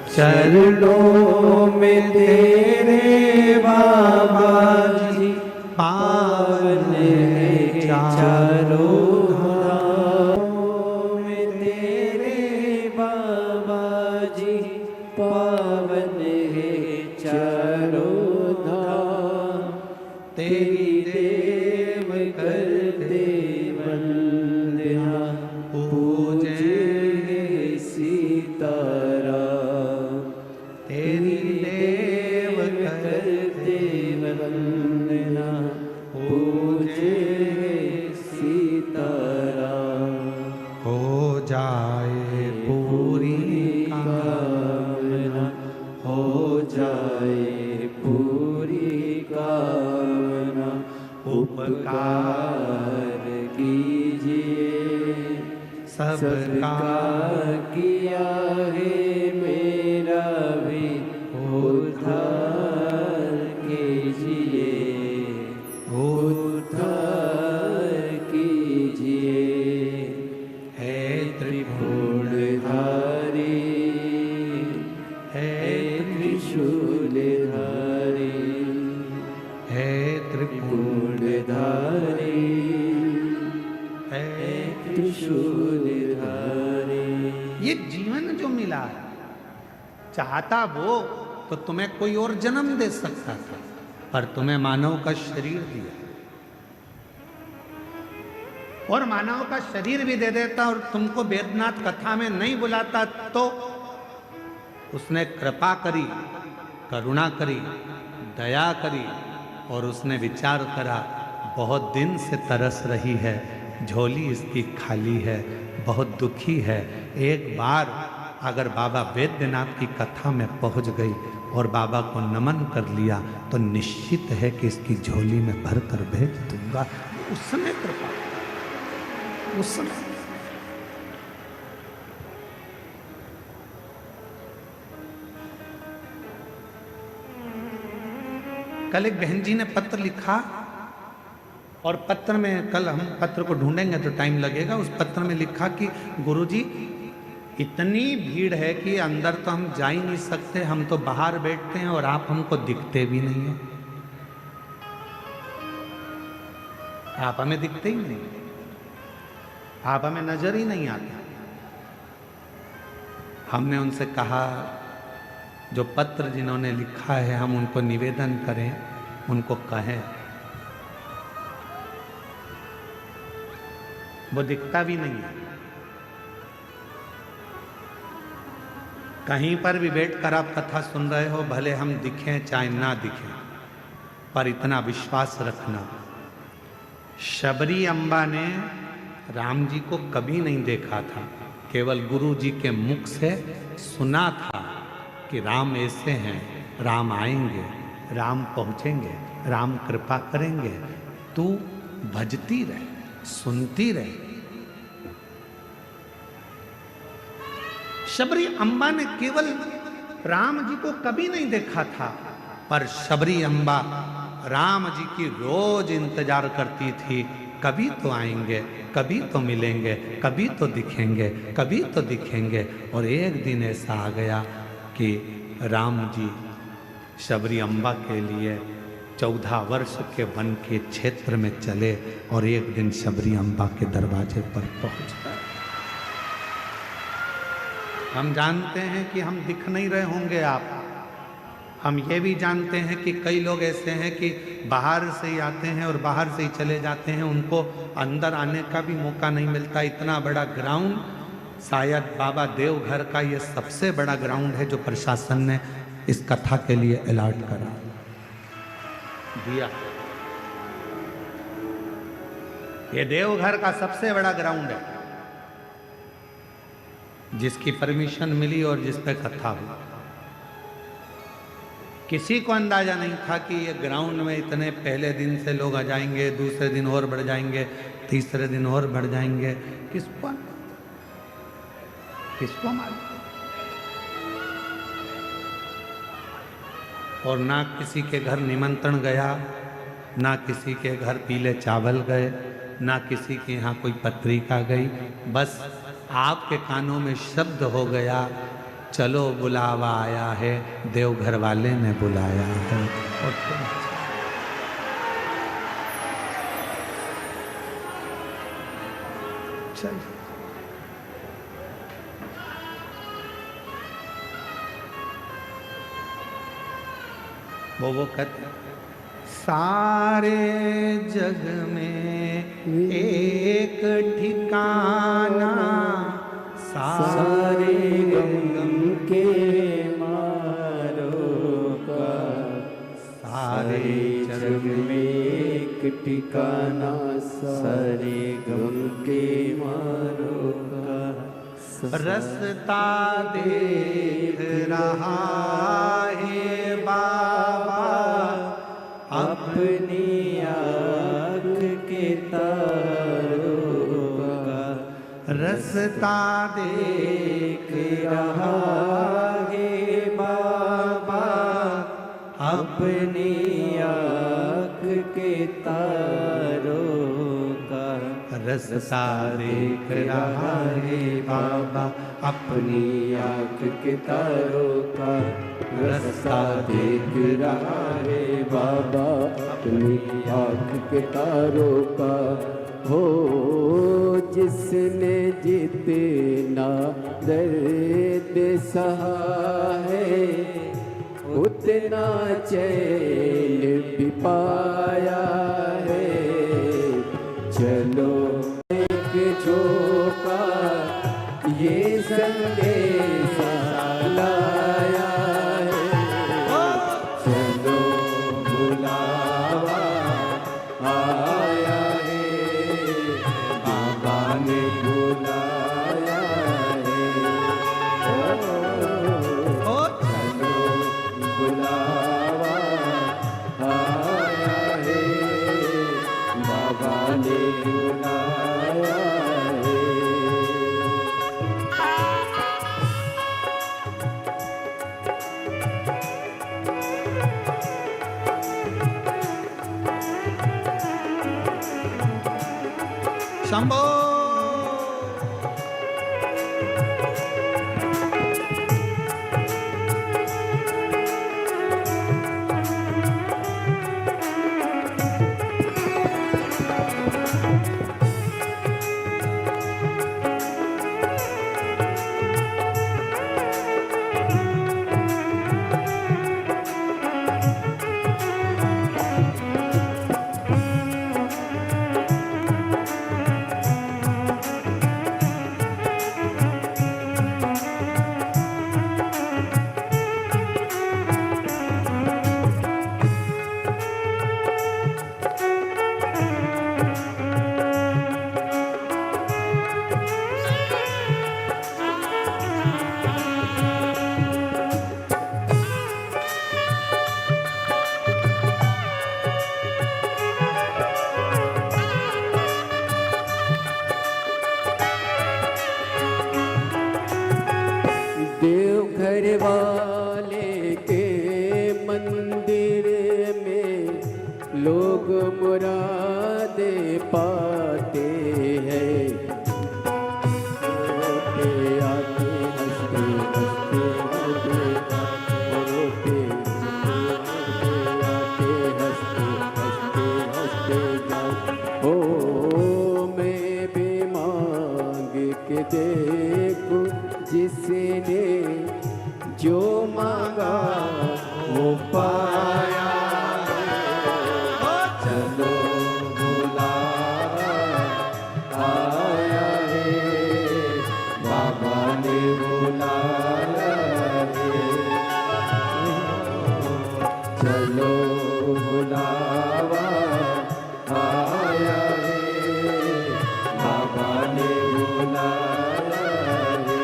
चरणों में तेरे बाबा जी पावन है चारों धाम में, तेरे बाबा जी पावन है चारों धाम, तेरी देव करते वंदना पूजे सीताराम, तेरी देव करते वंदना पूजे सीताराम। हो जाए पूरी कामना, हो जाए पूरी कामना, उपकार कीजिए, सबका किया है मेरा भी उद्धार कीजिए, उद्धार कीजिए। हे त्रिपुंडधारी, हे त्रिशूलधारी, हे त्रिपुंडधारी, हे त्रिशूलधारी। ये जीवन जो मिला है, चाहता वो तो तुम्हें कोई और जन्म दे सकता था, पर तुम्हें मानव का शरीर दिया, और मानव का शरीर भी दे देता और तुमको वेदनाथ कथा में नहीं बुलाता तो उसने कृपा करी, करुणा करी, दया करी, और उसने विचार करा बहुत दिन से तरस रही है, झोली इसकी खाली है, बहुत दुखी है, एक बार अगर बाबा वैद्यनाथ की कथा में पहुंच गई और बाबा को नमन कर लिया तो निश्चित है कि इसकी झोली में भर कर भेज दूंगा। उस समय कृपा, उस समय कल एक बहन जी ने पत्र लिखा, और पत्र में, कल हम पत्र को ढूंढेंगे तो टाइम लगेगा, उस पत्र में लिखा कि गुरुजी इतनी भीड़ है कि अंदर तो हम जा ही नहीं सकते, हम तो बाहर बैठते हैं और आप हमको दिखते भी नहीं हैं। आप हमें दिखते ही नहीं, आप हमें नजर ही नहीं आते। हमने उनसे कहा, जो पत्र जिन्होंने लिखा है हम उनको निवेदन करें, उनको कहें, वो दिखता भी नहीं है। कहीं पर भी बैठकर आप कथा सुन रहे हो, भले हम दिखें चाहे ना दिखें, पर इतना विश्वास रखना, शबरी अम्बा ने राम जी को कभी नहीं देखा था, केवल गुरु जी के मुख से सुना था कि राम ऐसे हैं, राम आएंगे, राम पहुंचेंगे, राम कृपा करेंगे, तू भजती रहे, सुनती रहे। शबरी अम्बा ने केवल राम जी को कभी नहीं देखा था, पर शबरी अम्बा राम जी की रोज इंतजार करती थी, कभी तो आएंगे, कभी तो मिलेंगे, कभी तो दिखेंगे, कभी तो दिखेंगे। और एक दिन ऐसा आ गया कि राम जी शबरी अम्बा के लिए 14 वर्ष के वन के क्षेत्र में चले और एक दिन शबरी अम्बा के दरवाजे पर पहुंच गए। हम जानते हैं कि हम दिख नहीं रहे होंगे आप, हम ये भी जानते हैं कि कई लोग ऐसे हैं कि बाहर से ही आते हैं और बाहर से ही चले जाते हैं, उनको अंदर आने का भी मौका नहीं मिलता। इतना बड़ा ग्राउंड, शायद बाबा देवघर का ये सबसे बड़ा ग्राउंड है जो प्रशासन ने इस कथा के लिए अलॉट करा दिया। ये देवघर का सबसे बड़ा ग्राउंड है जिसकी परमिशन मिली और जिस पे कथा हुई। किसी को अंदाजा नहीं था कि ये ग्राउंड में इतने पहले दिन से लोग आ जाएंगे, दूसरे दिन और बढ़ जाएंगे, तीसरे दिन और बढ़ जाएंगे। किसको मालूम? और ना किसी के घर निमंत्रण गया, ना किसी के घर पीले चावल गए, ना किसी के यहाँ कोई पत्रिका गई। बस आपके कानों में शब्द हो गया, चलो बुलावा आया है, देवघर वाले ने बुलाया है। और चल वो कहते, सारे जग में एक ठिकाना, सारे गम के मारो का, सारे जग में एक ठिकाना, सारे गम के मारो का, रस्ता देख रहा है बाबा अपनी आँख के तारों का, रस्ता देख रहा है बाबा अपनी आँख के तारों का, रस्ता देख रहा है बाबा अपनी आँख के तारों का, रास्ता देख रहा है बाबा अपनी आँख के तारों का। हो जिसने जितना दर्द सहा है उतना चैन भी पाया है। चलो एक झोंका ये संदेशा लाया है, चलो बुलावा आया है, बाबा ने बुलाया है। चलो बुलावा आया है, बाबा ने बुलाया है। शंभो मुरादे पाते हैं। रोते आते हंसते हंसते रोते रोते आते हंसते हंसते जाते। ओ मैं भी मांग के देखूं जिसने जो मांगा वो पाया। चलो बुलावा आया है, बाबा ने बुलाया है। चलो बुलावा आया है, बाबा ने बुलाया है।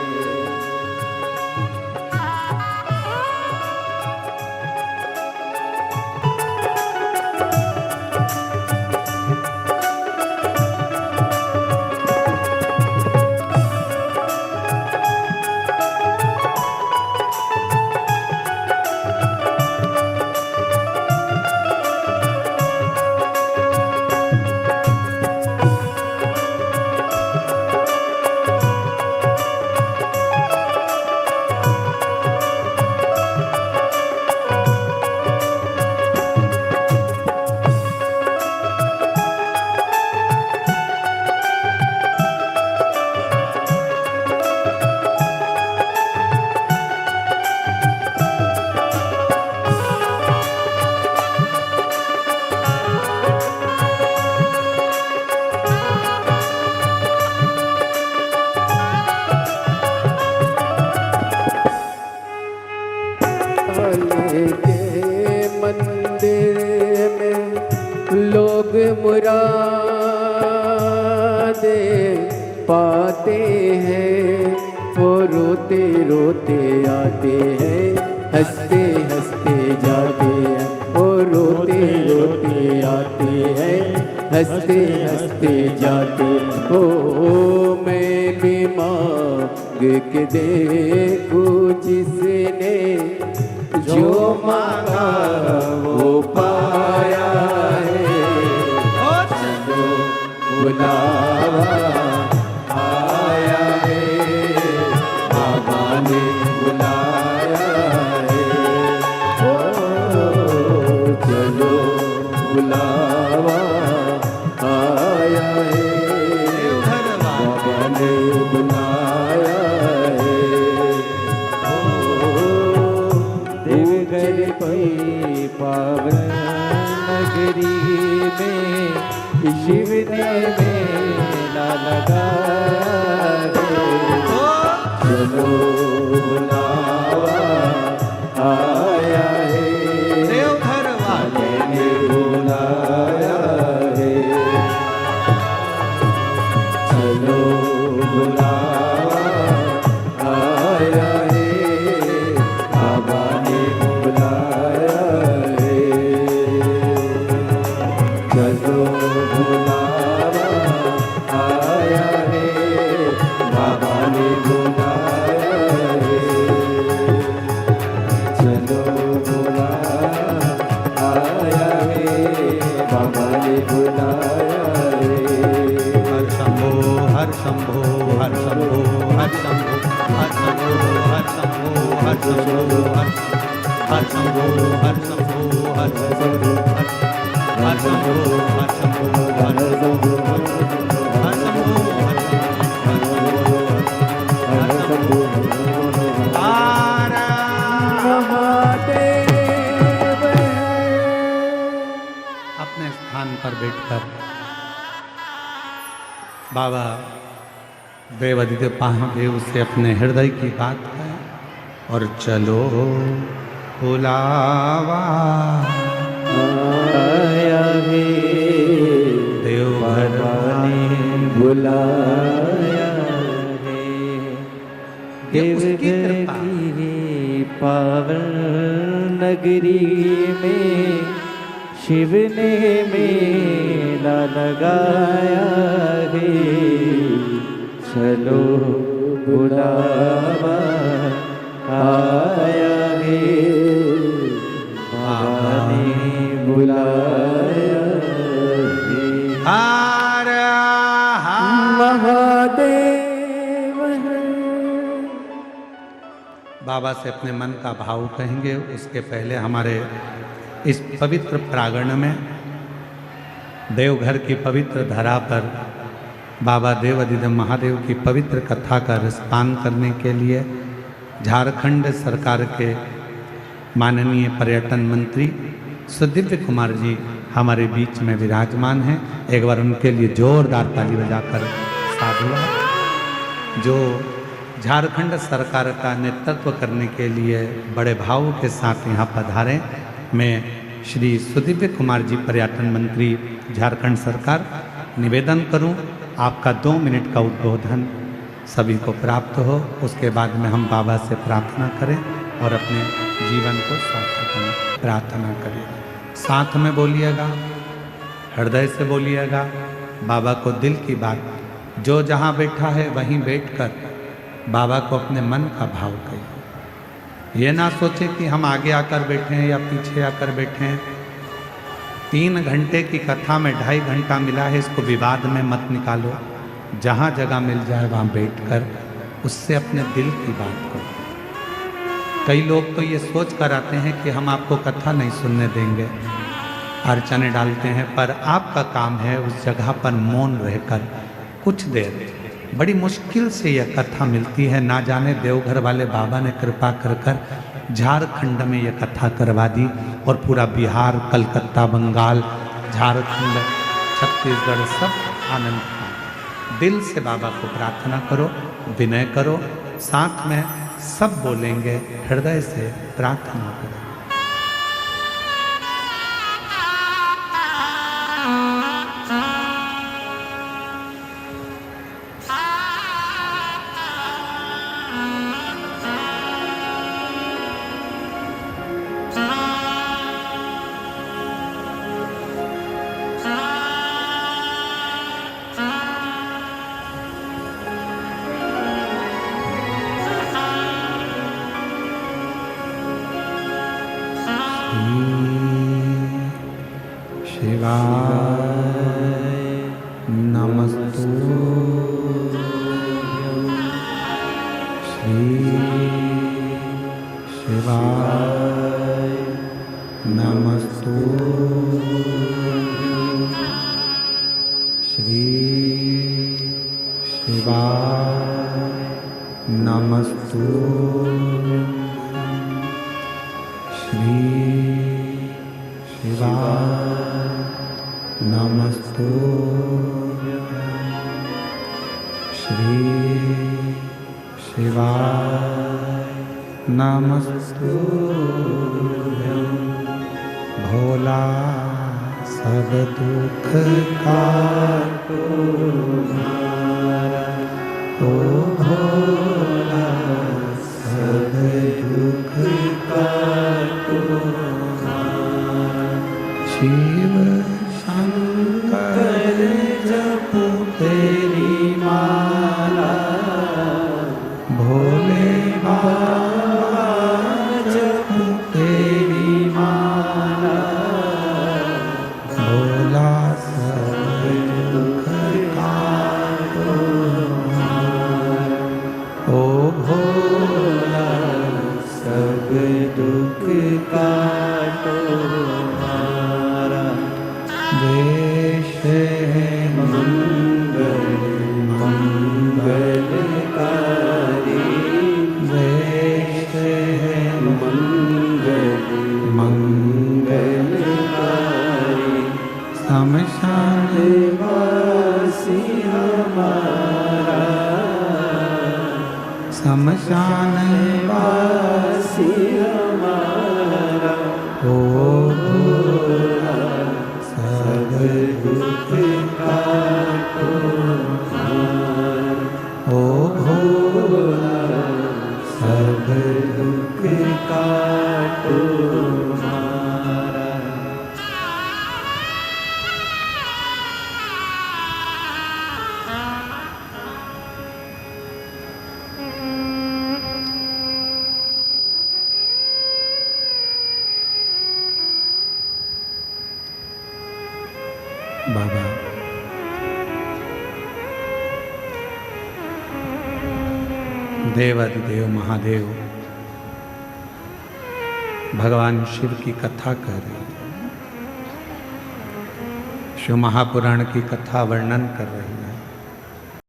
के मंदिर में लोग मुरादे पाते हैं। वो रोते रोते आते हैं, हंसते हंसते जाते हैं। वो रोते रोते आते हैं, हंसते हंसते जाते। ओ मैं भी मांग के देखूं जिसने जो मांगा वो पाया है। चलो बुलावा आया है, बाबा ने बुलाया है। ओ चलो बुलावा आया है, बाबा ने बुलाया है। देवघर की पावन नगरी में शिव ने मेला लगाया है। चलो बुलावा आया है, देवघर वाले ने बुलाया है। चलो बुलावा आया है, बाबा ने बुलाया है। चलो बुलावा आया है, बाबा ने बुलाया है। चलो बुलावा आया है, बाबा ने बुलाया है। हर शंभो हर शंभो हर शंभो हर शंभो हर शंभो हर शंभो हर शंभो हर शंभो हर शंभो हर शंभो हर शंभो हर शंभो हर शंभो अपने स्थान पर बैठकर बाबा देवादित्य महादेव से अपने हृदय की बात कहें और चलो बुलावा आया है, देवघर ने बुलाया है। देवघर की पावन नगरी में शिव ने मेला लगाया है। चलो बुलावा आया है, बाबा ने बुलाया है। बाबा से अपने मन का भाव कहेंगे। उसके पहले हमारे इस पवित्र प्रांगण में देवघर की पवित्र धरा पर बाबा देवाधिदेव महादेव की पवित्र कथा का रसपान करने के लिए झारखंड सरकार के माननीय पर्यटन मंत्री सुदिव्य कुमार जी हमारे बीच में विराजमान हैं। एक बार उनके लिए जोरदार ताली बजाकर साधुवाद। जो झारखंड सरकार का नेतृत्व करने के लिए बड़े भाव के साथ यहाँ पधारे, मैं श्री सुदिव्य कुमार जी पर्यटन मंत्री झारखंड सरकार निवेदन करूं आपका 2 मिनट का उद्बोधन सभी को प्राप्त हो। उसके बाद में हम बाबा से प्रार्थना करें और अपने जीवन को सार्थक करने प्रार्थना करें। साथ में बोलिएगा, हृदय से बोलिएगा। बाबा को दिल की बात, जो जहाँ बैठा है वहीं बैठकर बाबा को अपने मन का भाव कहिए। ये ना सोचे कि हम आगे आकर बैठे हैं या पीछे आकर बैठे हैं। 3 घंटे की कथा में 2.5 घंटा मिला है, इसको विवाद में मत निकालो। जहाँ जगह मिल जाए वहाँ बैठकर उससे अपने दिल की बात करो। कई लोग तो ये सोच कर आते हैं कि हम आपको कथा नहीं सुनने देंगे, अर्चने डालते हैं, पर आपका काम है उस जगह पर मौन रहकर कुछ देर। बड़ी मुश्किल से यह कथा मिलती है। ना जाने देवघर वाले बाबा ने कृपा कर झारखंड में यह कथा करवा दी और पूरा बिहार, कलकत्ता, बंगाल, झारखंड, छत्तीसगढ़ सब आनंद पाए। दिल से बाबा को प्रार्थना करो, विनय करो। साथ में सब बोलेंगे, हृदय से प्रार्थना करो। भोला सब दुख काटो हमारा, ओ भोला सब दुख काटो हमारा। शिव शंकर जपो तेरी माला, भोले बाबा जपो तेरी माला। भोला सब दुख काटो हमारा, ओ भोला सब दुख काटो हमारा। देश है मंगल मंगलकारी, देश है मंगल मंगलकारी। शमशान वासी हमारा, शमशान वासी हमारा। ओ भोला सब दुख काटो हमारा, ओ भोला सब दुख काटो हमारा। बाबा देवाधिदेव महादेव भगवान शिव की कथा कर रही है, शिव महापुराण की कथा वर्णन कर रही है।